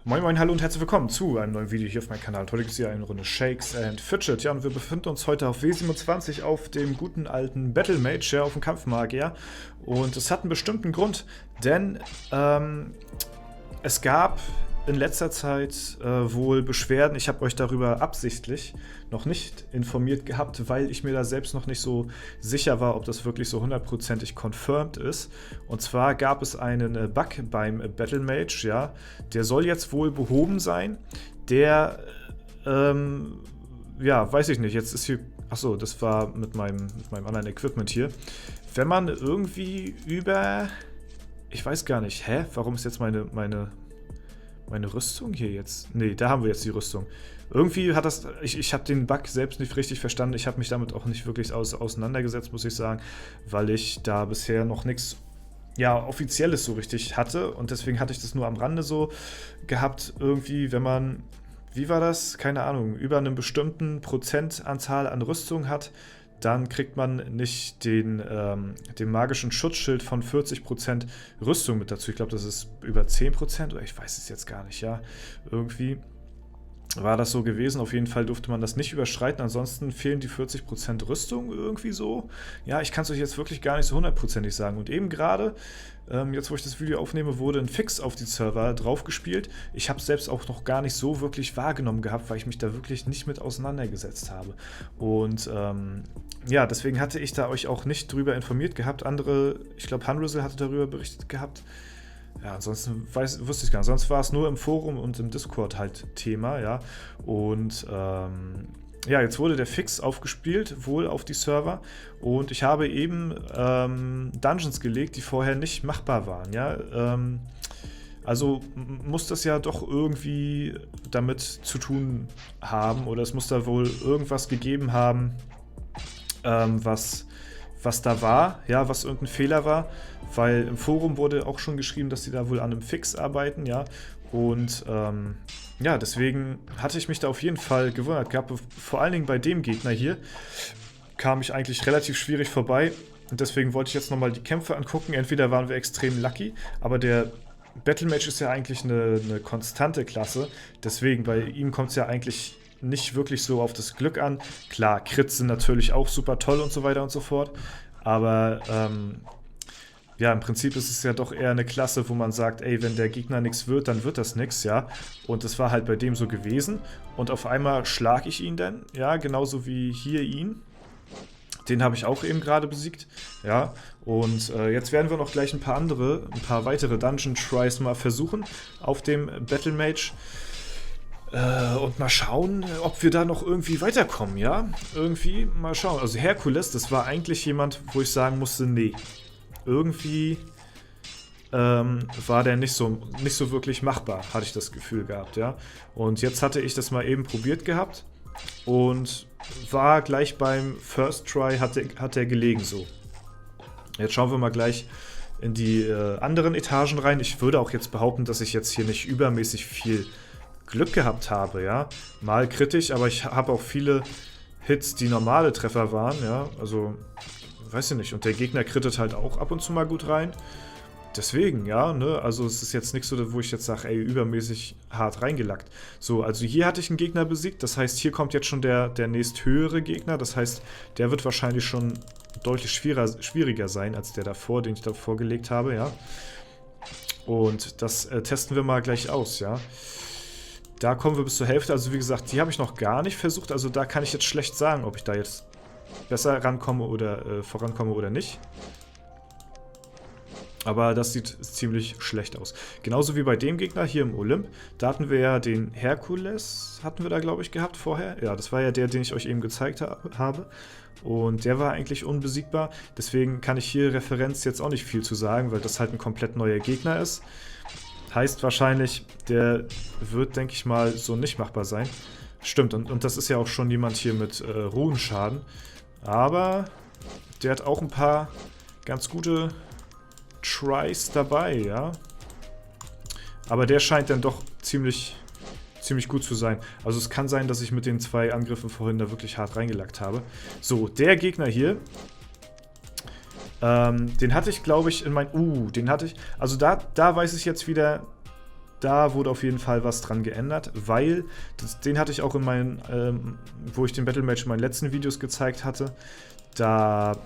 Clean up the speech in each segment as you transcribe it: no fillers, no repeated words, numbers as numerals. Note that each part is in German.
Moin Moin, hallo und herzlich willkommen zu einem neuen Video hier auf meinem Kanal. Heute gibt es hier eine Runde Shakes and Fidget. Ja, und wir befinden uns heute auf W27 auf dem guten alten Battle Mage, ja, auf dem Kampfmagier. Und es hat einen bestimmten Grund, denn es gab in letzter Zeit wohl Beschwerden. Ich habe euch darüber absichtlich noch nicht informiert gehabt, weil ich mir da selbst noch nicht so sicher war, ob das wirklich so hundertprozentig confirmed ist. Und zwar gab es einen Bug beim Battle Mage, ja, der soll jetzt wohl behoben sein. Der, ja, weiß ich nicht, jetzt ist hier, achso, das war mit meinem anderen Equipment hier. Wenn man irgendwie über, ich weiß gar nicht, warum ist jetzt meine Rüstung hier jetzt? Nee, da haben wir jetzt die Rüstung. Irgendwie hat das, ich habe den Bug selbst nicht richtig verstanden. Ich habe mich damit auch nicht wirklich auseinandergesetzt, muss ich sagen, weil ich da bisher noch nichts, ja, Offizielles so richtig hatte. Und deswegen hatte ich das nur am Rande so gehabt. Irgendwie, wenn man, wie war das? Keine Ahnung, über einen bestimmten Prozentanzahl an Rüstung hat, dann kriegt man nicht den magischen Schutzschild von 40% Rüstung mit dazu. Ich glaube, das ist über 10% oder ich weiß es jetzt gar nicht, ja. Irgendwie war das so gewesen. Auf jeden Fall durfte man das nicht überschreiten. Ansonsten fehlen die 40% Rüstung irgendwie so. Ja, ich kann es euch jetzt wirklich gar nicht so hundertprozentig sagen. Und eben gerade, jetzt wo ich das Video aufnehme, wurde ein Fix auf die Server draufgespielt. Ich habe es selbst auch noch gar nicht so wirklich wahrgenommen gehabt, weil ich mich da wirklich nicht mit auseinandergesetzt habe. Und ja, deswegen hatte ich da euch auch nicht drüber informiert gehabt. Andere, ich glaube, Hanrizel hatte darüber berichtet gehabt. Ja, ansonsten wusste ich gar nicht. Sonst war es nur im Forum und im Discord halt Thema, ja. Und ja, jetzt wurde der Fix aufgespielt, wohl auf die Server. Und ich habe eben Dungeons gelegt, die vorher nicht machbar waren, ja. Also muss das ja doch irgendwie damit zu tun haben. Oder es muss da wohl irgendwas gegeben haben, was da war, ja, was irgendein Fehler war, weil im Forum wurde auch schon geschrieben, dass sie da wohl an einem Fix arbeiten, ja, und ja, deswegen hatte ich mich da auf jeden Fall gewundert gehabt, vor allen Dingen bei dem Gegner hier kam ich eigentlich relativ schwierig vorbei und deswegen wollte ich jetzt nochmal die Kämpfe angucken, entweder waren wir extrem lucky, aber der Battle Mage ist ja eigentlich eine konstante Klasse, deswegen bei ihm kommt es ja eigentlich nicht wirklich so auf das Glück an. Klar, Crits sind natürlich auch super toll und so weiter und so fort. Aber ja, im Prinzip ist es ja doch eher eine Klasse, wo man sagt, ey, wenn der Gegner nichts wird, dann wird das nichts, ja. Und das war halt bei dem so gewesen. Und auf einmal schlage ich ihn dann, ja, genauso wie hier ihn. Den habe ich auch eben gerade besiegt, ja. Und jetzt werden wir noch gleich ein paar weitere Dungeon Tries mal versuchen auf dem Battle Mage. Und mal schauen, ob wir da noch irgendwie weiterkommen, ja? Irgendwie mal schauen. Also Herkules, das war eigentlich jemand, wo ich sagen musste, nee. Irgendwie war der nicht so wirklich machbar, hatte ich das Gefühl gehabt, ja? Und jetzt hatte ich das mal eben probiert gehabt und war gleich beim First Try, hat er gelegen so. Jetzt schauen wir mal gleich in die anderen Etagen rein. Ich würde auch jetzt behaupten, dass ich jetzt hier nicht übermäßig viel Glück gehabt habe, ja. Mal kritisch, aber ich habe auch viele Hits, die normale Treffer waren, ja. Also, weiß ich nicht. Und der Gegner krittet halt auch ab und zu mal gut rein. Deswegen, ja, ne. Also, es ist jetzt nicht so, wo ich jetzt sage, ey, übermäßig hart reingelackt. So, also hier hatte ich einen Gegner besiegt. Das heißt, hier kommt jetzt schon der nächsthöhere Gegner. Das heißt, der wird wahrscheinlich schon deutlich schwieriger sein als der davor, den ich davor gelegt habe, ja. Und das testen wir mal gleich aus, ja. Da kommen wir bis zur Hälfte. Also wie gesagt, die habe ich noch gar nicht versucht. Also da kann ich jetzt schlecht sagen, ob ich da jetzt besser rankomme oder vorankomme oder nicht. Aber das sieht ziemlich schlecht aus. Genauso wie bei dem Gegner hier im Olymp. Da hatten wir ja den Herkules, hatten wir da glaube ich gehabt vorher. Ja, das war ja der, den ich euch eben gezeigt habe. Und der war eigentlich unbesiegbar. Deswegen kann ich hier Referenz jetzt auch nicht viel zu sagen, weil das halt ein komplett neuer Gegner ist. Heißt wahrscheinlich, der wird, denke ich mal, so nicht machbar sein. Stimmt, und das ist ja auch schon jemand hier mit Runenschaden. Aber der hat auch ein paar ganz gute Tries dabei, ja. Aber der scheint dann doch ziemlich gut zu sein. Also es kann sein, dass ich mit den 2 Angriffen vorhin da wirklich hart reingelackt habe. So, der Gegner hier, den hatte ich, glaube ich, in mein... den hatte ich... Also da weiß ich jetzt wieder da wurde auf jeden Fall was dran geändert, weil, den hatte ich auch in meinen, wo ich den Battlemage in meinen letzten Videos gezeigt hatte, da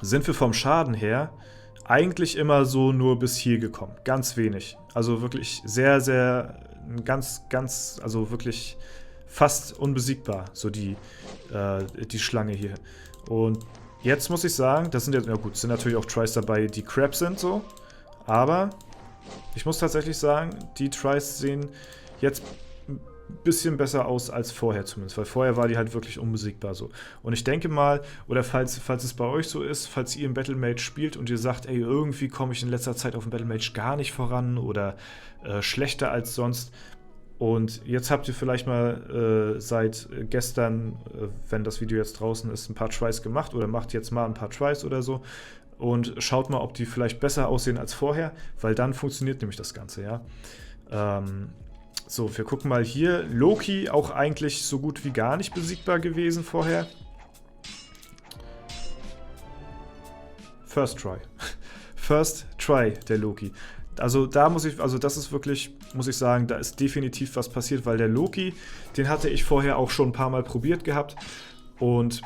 sind wir vom Schaden her eigentlich immer so nur bis hier gekommen. Ganz wenig. Also wirklich sehr, sehr, also wirklich fast unbesiegbar, so die Schlange hier. Und jetzt muss ich sagen, das sind jetzt, ja gut, sind natürlich auch Tries dabei, die Crap sind so, aber ich muss tatsächlich sagen, die Tries sehen jetzt ein bisschen besser aus als vorher zumindest, weil vorher war die halt wirklich unbesiegbar so. Und ich denke mal, oder falls es bei euch so ist, falls ihr im Battlemage spielt und ihr sagt, ey, irgendwie komme ich in letzter Zeit auf dem Battlemage gar nicht voran oder schlechter als sonst, und jetzt habt ihr vielleicht mal seit gestern, wenn das Video jetzt draußen ist, ein paar Tries gemacht oder macht jetzt mal ein paar Tries oder so und schaut mal, ob die vielleicht besser aussehen als vorher, weil dann funktioniert nämlich das Ganze, ja. So, wir gucken mal hier. Loki auch eigentlich so gut wie gar nicht besiegbar gewesen vorher. First Try. First Try, der Loki. Also da das ist wirklich, muss ich sagen, da ist definitiv was passiert, weil der Loki, den hatte ich vorher auch schon ein paar Mal probiert gehabt und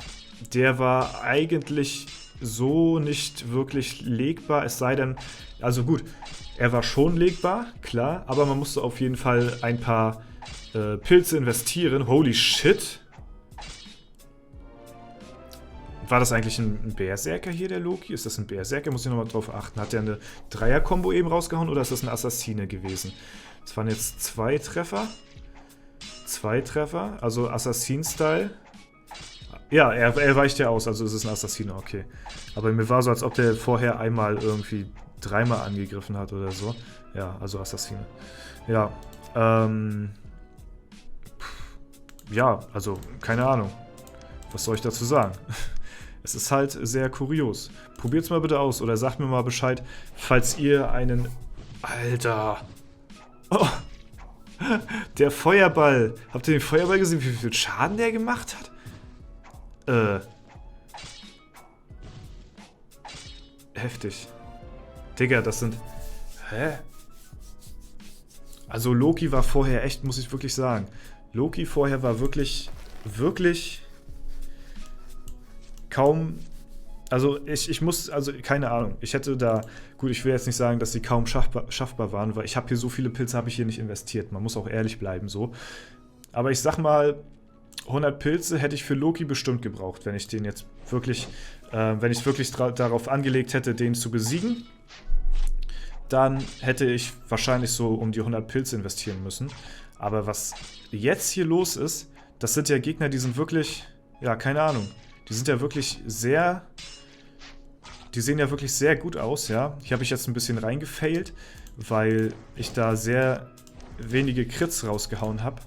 der war eigentlich so nicht wirklich legbar, es sei denn, also gut, er war schon legbar, klar, aber man musste auf jeden Fall ein paar Pilze investieren. Holy shit! War das eigentlich ein Berserker hier, der Loki? Ist das ein Berserker? Muss ich nochmal drauf achten. Hat der eine Dreier-Kombo eben rausgehauen oder ist das ein Assassine gewesen? Das waren jetzt 2 Treffer. 2 Treffer, also Assassin-Style. Ja, er weicht ja aus, also ist es ein Assassine, okay. Aber mir war so, als ob der vorher einmal irgendwie 3-mal angegriffen hat oder so. Ja, also Assassine. Ja, ja, also keine Ahnung. Was soll ich dazu sagen? Es ist halt sehr kurios. Probiert's mal bitte aus oder sagt mir mal Bescheid, falls ihr einen... Alter! Oh! Der Feuerball! Habt ihr den Feuerball gesehen, wie viel Schaden der gemacht hat? Heftig. Digga, das sind... Hä? Also Loki war vorher echt, muss ich wirklich sagen. Loki vorher war wirklich kaum... Also ich muss, also keine Ahnung, ich hätte da, gut, ich will jetzt nicht sagen, dass sie kaum schaffbar waren, weil ich habe hier so viele Pilze, habe ich hier nicht investiert. Man muss auch ehrlich bleiben so. Aber ich sag mal, 100 Pilze hätte ich für Loki bestimmt gebraucht, wenn ich den jetzt wirklich, wenn ich wirklich darauf angelegt hätte, den zu besiegen. Dann hätte ich wahrscheinlich so um die 100 Pilze investieren müssen. Aber was jetzt hier los ist, das sind ja Gegner, die sind wirklich, ja, keine Ahnung. Die sind ja wirklich sehr... Die sehen ja wirklich sehr gut aus, ja. Hier habe ich jetzt ein bisschen reingefailt, weil ich da sehr wenige Crits rausgehauen habe.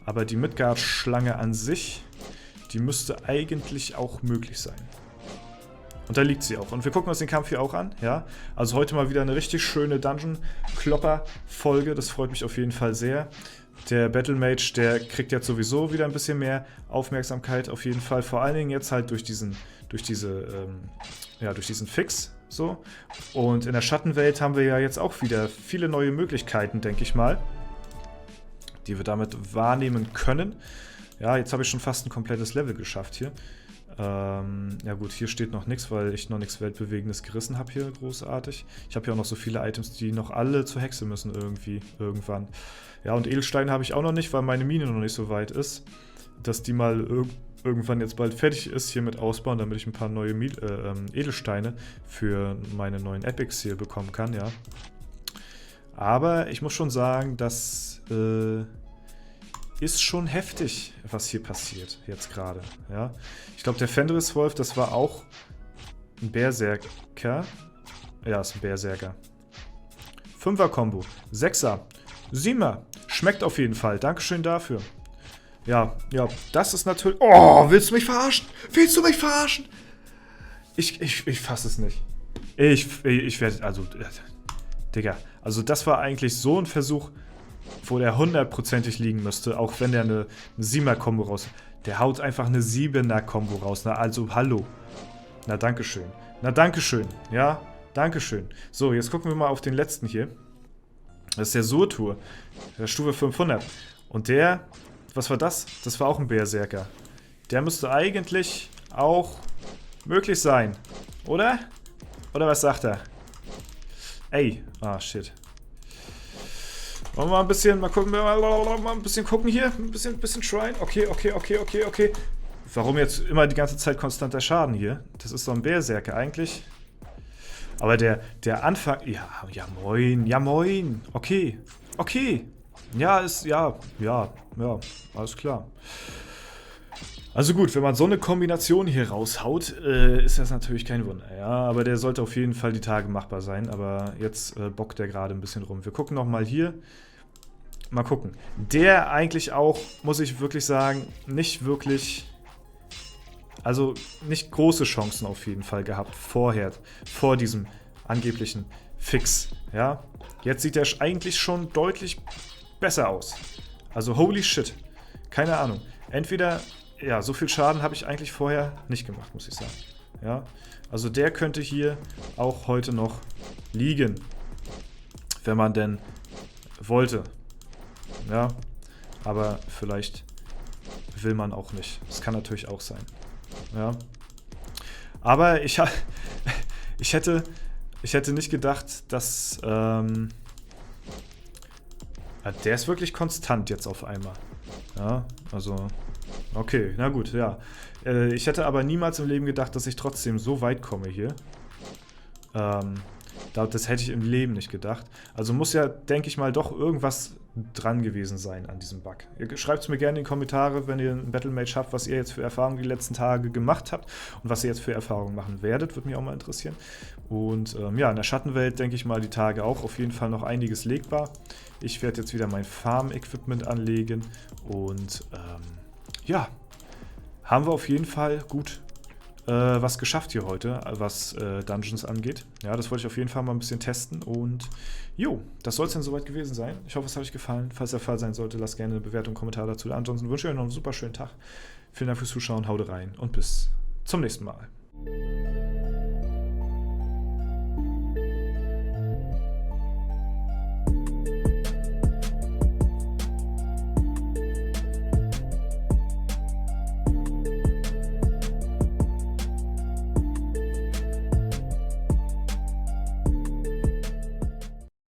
Aber die Midgard-Schlange an sich, die müsste eigentlich auch möglich sein. Und da liegt sie auch. Und wir gucken uns den Kampf hier auch an, ja. Also heute mal wieder eine richtig schöne Dungeon-Klopper-Folge. Das freut mich auf jeden Fall sehr. Der Battlemage, der kriegt jetzt sowieso wieder ein bisschen mehr Aufmerksamkeit auf jeden Fall. Vor allen Dingen jetzt halt durch diesen Fix, so. Und in der Schattenwelt haben wir ja jetzt auch wieder viele neue Möglichkeiten, denke ich mal, die wir damit wahrnehmen können. Ja, jetzt habe ich schon fast ein komplettes Level geschafft hier. Ja gut, hier steht noch nichts, weil ich noch nichts Weltbewegendes gerissen habe hier, großartig. Ich habe hier auch noch so viele Items, die noch alle zur Hexe müssen irgendwann. Ja, und Edelsteine habe ich auch noch nicht, weil meine Mine noch nicht so weit ist, dass die mal irgendwann jetzt bald fertig ist hier mit Ausbauen, damit ich ein paar neue Edelsteine für meine neuen Epics hier bekommen kann, ja. Aber ich muss schon sagen, das ist schon heftig, was hier passiert jetzt gerade, ja. Ich glaube, der Fenriswolf, das war auch ein Berserker. Ja, ist ein Berserker. 5er-Kombo, 6er, 7er. Schmeckt auf jeden Fall. Dankeschön dafür. Ja, das ist natürlich... Oh, willst du mich verarschen? Willst du mich verarschen? Ich fasse es nicht. Ich werde... Also, Digga. Also das war eigentlich so ein Versuch, wo der 100%ig liegen müsste, auch wenn der eine 7er-Kombo raus... Der haut einfach eine 7er-Kombo raus. Na, also, hallo. Na, dankeschön. Na, dankeschön. Ja, dankeschön. So, jetzt gucken wir mal auf den letzten hier. Das ist der Surtur. Der Stufe 500. Und der, was war das? Das war auch ein Berserker. Der müsste eigentlich auch möglich sein. Oder? Oder was sagt er? Ey. Ah, shit. Wollen wir mal ein bisschen, mal ein bisschen gucken hier. Ein bisschen Shrine. Okay. Warum jetzt immer die ganze Zeit konstanter Schaden hier? Das ist so ein Berserker eigentlich. Aber der Anfang... Ja, moin. Okay. Ja, alles klar. Also gut, wenn man so eine Kombination hier raushaut, ist das natürlich kein Wunder. Ja, aber der sollte auf jeden Fall die Tage machbar sein. Aber jetzt bockt der gerade ein bisschen rum. Wir gucken nochmal hier. Mal gucken. Der eigentlich auch, muss ich wirklich sagen, nicht wirklich... Also nicht große Chancen auf jeden Fall gehabt vorher, vor diesem angeblichen Fix. Ja, jetzt sieht er eigentlich schon deutlich besser aus. Also holy shit. Keine Ahnung. Entweder, ja, so viel Schaden habe ich eigentlich vorher nicht gemacht, muss ich sagen. Ja, also der könnte hier auch heute noch liegen. Wenn man denn wollte. Ja, aber vielleicht will man auch nicht. Das kann natürlich auch sein. Ja. Aber ich hätte nicht gedacht, dass der ist wirklich konstant jetzt auf einmal. Ja, also okay, na gut, ja. Ich hätte aber niemals im Leben gedacht, dass ich trotzdem so weit komme hier. Das hätte ich im Leben nicht gedacht. Also muss ja, denke ich mal, doch irgendwas dran gewesen sein an diesem Bug. Schreibt es mir gerne in die Kommentare, wenn ihr einen Battlemage habt, was ihr jetzt für Erfahrungen die letzten Tage gemacht habt und was ihr jetzt für Erfahrungen machen werdet, würde mich auch mal interessieren. Und ja, in der Schattenwelt denke ich mal die Tage auch auf jeden Fall noch einiges legbar. Ich werde jetzt wieder mein Farm-Equipment anlegen und ja, haben wir auf jeden Fall gut was geschafft hier heute, was Dungeons angeht. Ja, das wollte ich auf jeden Fall mal ein bisschen testen und jo, das soll es dann soweit gewesen sein. Ich hoffe, es hat euch gefallen. Falls der Fall sein sollte, lasst gerne eine Bewertung, Kommentar dazu. Ansonsten wünsche ich euch noch einen super schönen Tag. Vielen Dank fürs Zuschauen, haut rein und bis zum nächsten Mal.